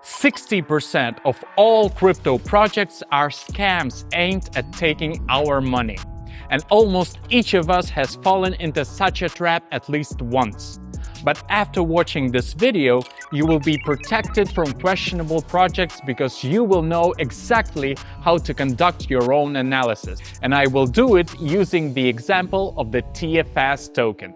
60% of all crypto projects are scams aimed at taking our money. And almost each of us has fallen into such a trap at least once. But after watching this video, you will be protected from questionable projects because you will know exactly how to conduct your own analysis. And I will do it using the example of the TFS token.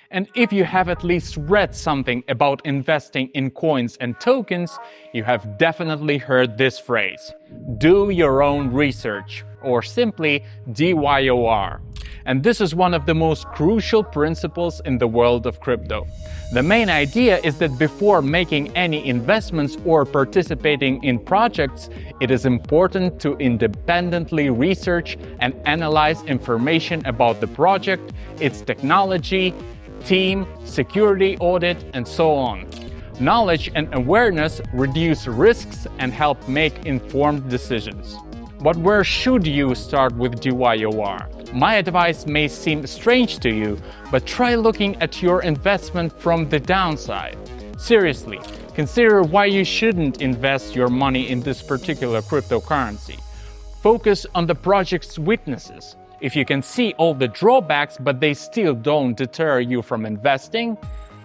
And if you have at least read something about investing in coins and tokens, you have definitely heard this phrase: do your own research, or simply DYOR. And this is one of the most crucial principles in the world of crypto. The main idea is that before making any investments or participating in projects, it is important to independently research and analyze information about the project, its technology, team, security audit, and so on. Knowledge and awareness reduce risks and help make informed decisions. But where should you start with DYOR? My advice may seem strange to you, but try looking at your investment from the downside. Seriously, consider why you shouldn't invest your money in this particular cryptocurrency. Focus on the project's weaknesses. If you can see all the drawbacks but they still don't deter you from investing,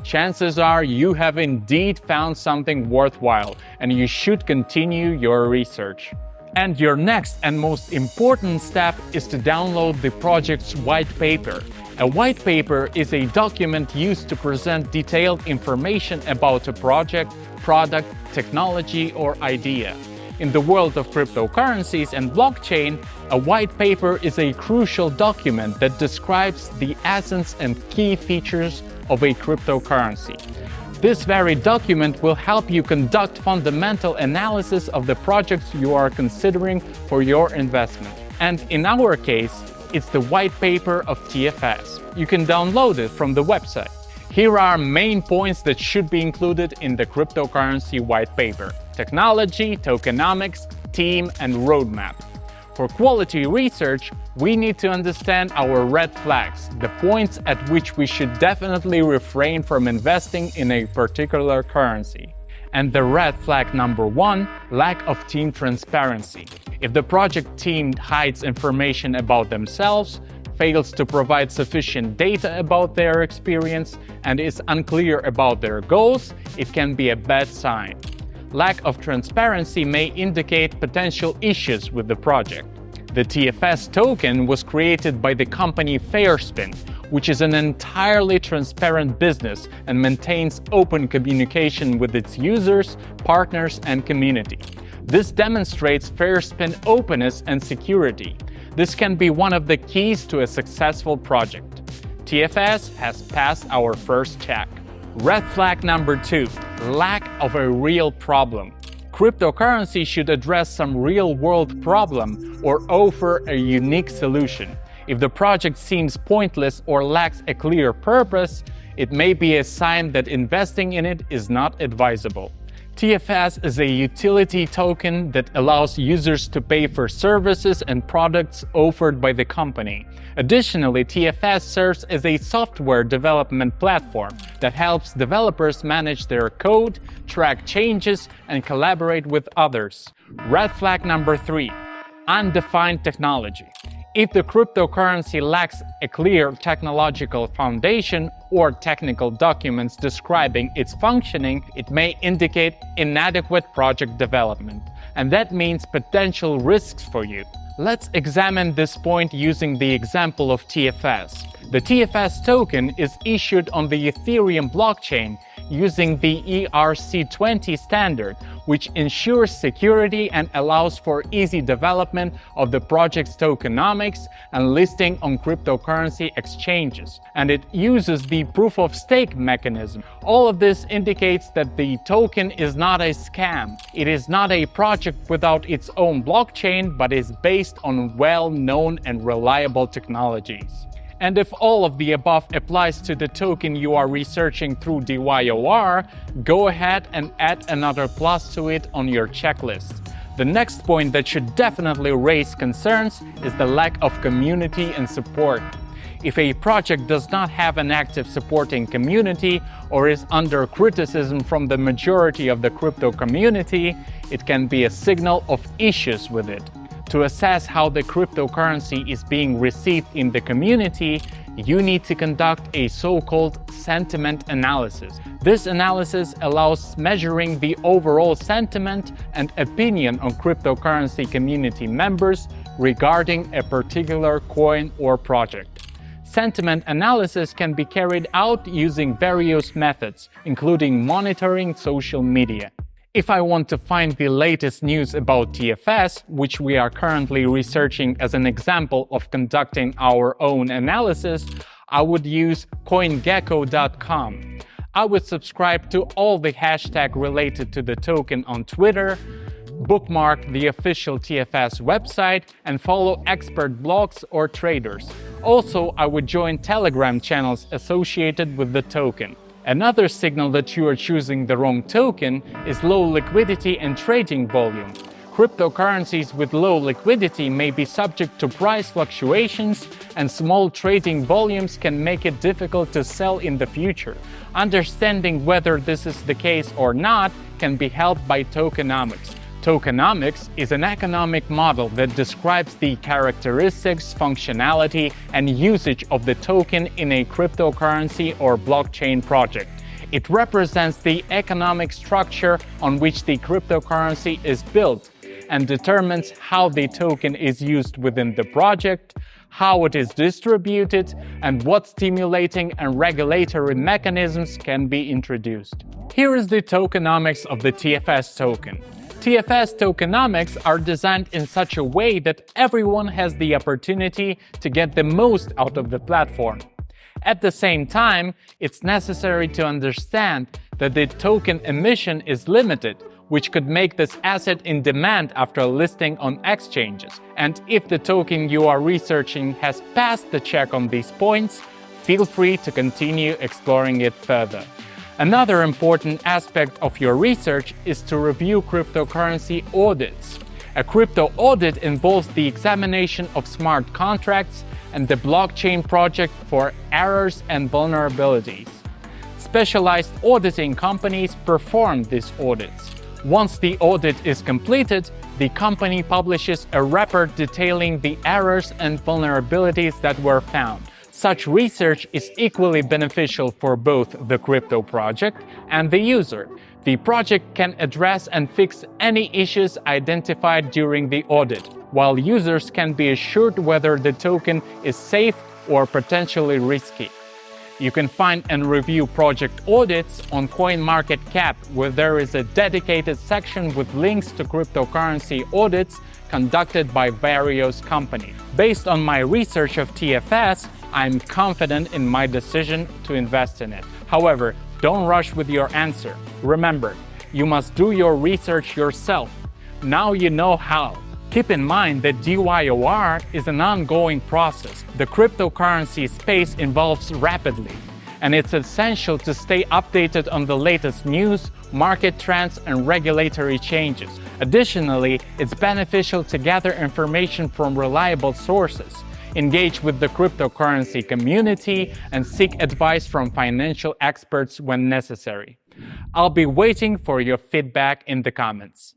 chances are you have indeed found something worthwhile and you should continue your research. And your next and most important step is to download the project's white paper. A white paper is a document used to present detailed information about a project, product, technology, or idea. In the world of cryptocurrencies and blockchain, a white paper is a crucial document that describes the essence and key features of a cryptocurrency. This very document will help you conduct fundamental analysis of the projects you are considering for your investment. And in our case, it's the white paper of TFS. You can download it from the website. Here are main points that should be included in the cryptocurrency white paper: technology, tokenomics, team, and roadmap. For quality research, we need to understand our red flags, the points at which we should definitely refrain from investing in a particular currency. And the red flag number one: lack of team transparency. If the project team hides information about themselves, fails to provide sufficient data about their experience, and is unclear about their goals, it can be a bad sign. Lack of transparency may indicate potential issues with the project. The TFS token was created by the company Fairspin, which is an entirely transparent business and maintains open communication with its users, partners, and community. This demonstrates Fairspin openness and security. This can be one of the keys to a successful project. TFS has passed our first check. Red flag number two: lack of a real problem. Cryptocurrency should address some real-world problem or offer a unique solution. If the project seems pointless or lacks a clear purpose, it may be a sign that investing in it is not advisable. TFS is a utility token that allows users to pay for services and products offered by the company. Additionally, TFS serves as a software development platform that helps developers manage their code, track changes, and collaborate with others. Red flag number three: undefined technology. If the cryptocurrency lacks a clear technological foundation or technical documents describing its functioning, it may indicate inadequate project development, and that means potential risks for you. Let's examine this point using the example of TFS. The TFS token is issued on the Ethereum blockchain using the ERC20 standard, which ensures security and allows for easy development of the project's tokenomics and listing on cryptocurrency exchanges. And it uses the proof-of-stake mechanism. All of this indicates that the token is not a scam. It is not a project without its own blockchain, but is based on well-known and reliable technologies. And if all of the above applies to the token you are researching through DYOR, go ahead and add another plus to it on your checklist. The next point that should definitely raise concerns is the lack of community and support. If a project does not have an active supporting community or is under criticism from the majority of the crypto community, it can be a signal of issues with it. To assess how the cryptocurrency is being received in the community, you need to conduct a so-called sentiment analysis. This analysis allows measuring the overall sentiment and opinion on cryptocurrency community members regarding a particular coin or project. Sentiment analysis can be carried out using various methods, including monitoring social media. If I want to find the latest news about TFS, which we are currently researching as an example of conducting our own analysis, I would use CoinGecko.com. I would subscribe to all the hashtags related to the token on Twitter, bookmark the official TFS website, and follow expert blogs or traders. Also, I would join Telegram channels associated with the token. Another signal that you are choosing the wrong token is low liquidity and trading volume. Cryptocurrencies with low liquidity may be subject to price fluctuations, and small trading volumes can make it difficult to sell in the future. Understanding whether this is the case or not can be helped by tokenomics. Tokenomics is an economic model that describes the characteristics, functionality, and usage of the token in a cryptocurrency or blockchain project. It represents the economic structure on which the cryptocurrency is built and determines how the token is used within the project, how it is distributed, and what stimulating and regulatory mechanisms can be introduced. Here is the tokenomics of the TFS token. TFS tokenomics are designed in such a way that everyone has the opportunity to get the most out of the platform. At the same time, it's necessary to understand that the token emission is limited, which could make this asset in demand after listing on exchanges. And if the token you are researching has passed the check on these points, feel free to continue exploring it further. Another important aspect of your research is to review cryptocurrency audits. A crypto audit involves the examination of smart contracts and the blockchain project for errors and vulnerabilities. Specialized auditing companies perform these audits. Once the audit is completed, the company publishes a report detailing the errors and vulnerabilities that were found. Such research is equally beneficial for both the crypto project and the user. The project can address and fix any issues identified during the audit, while users can be assured whether the token is safe or potentially risky. You can find and review project audits on CoinMarketCap, where there is a dedicated section with links to cryptocurrency audits conducted by various companies. Based on my research of TFS, I'm confident in my decision to invest in it. However, don't rush with your answer. Remember, you must do your research yourself. Now you know how. Keep in mind that DYOR is an ongoing process. The cryptocurrency space evolves rapidly, and it's essential to stay updated on the latest news, market trends, and regulatory changes. Additionally, it's beneficial to gather information from reliable sources, engage with the cryptocurrency community, and seek advice from financial experts when necessary. I'll be waiting for your feedback in the comments.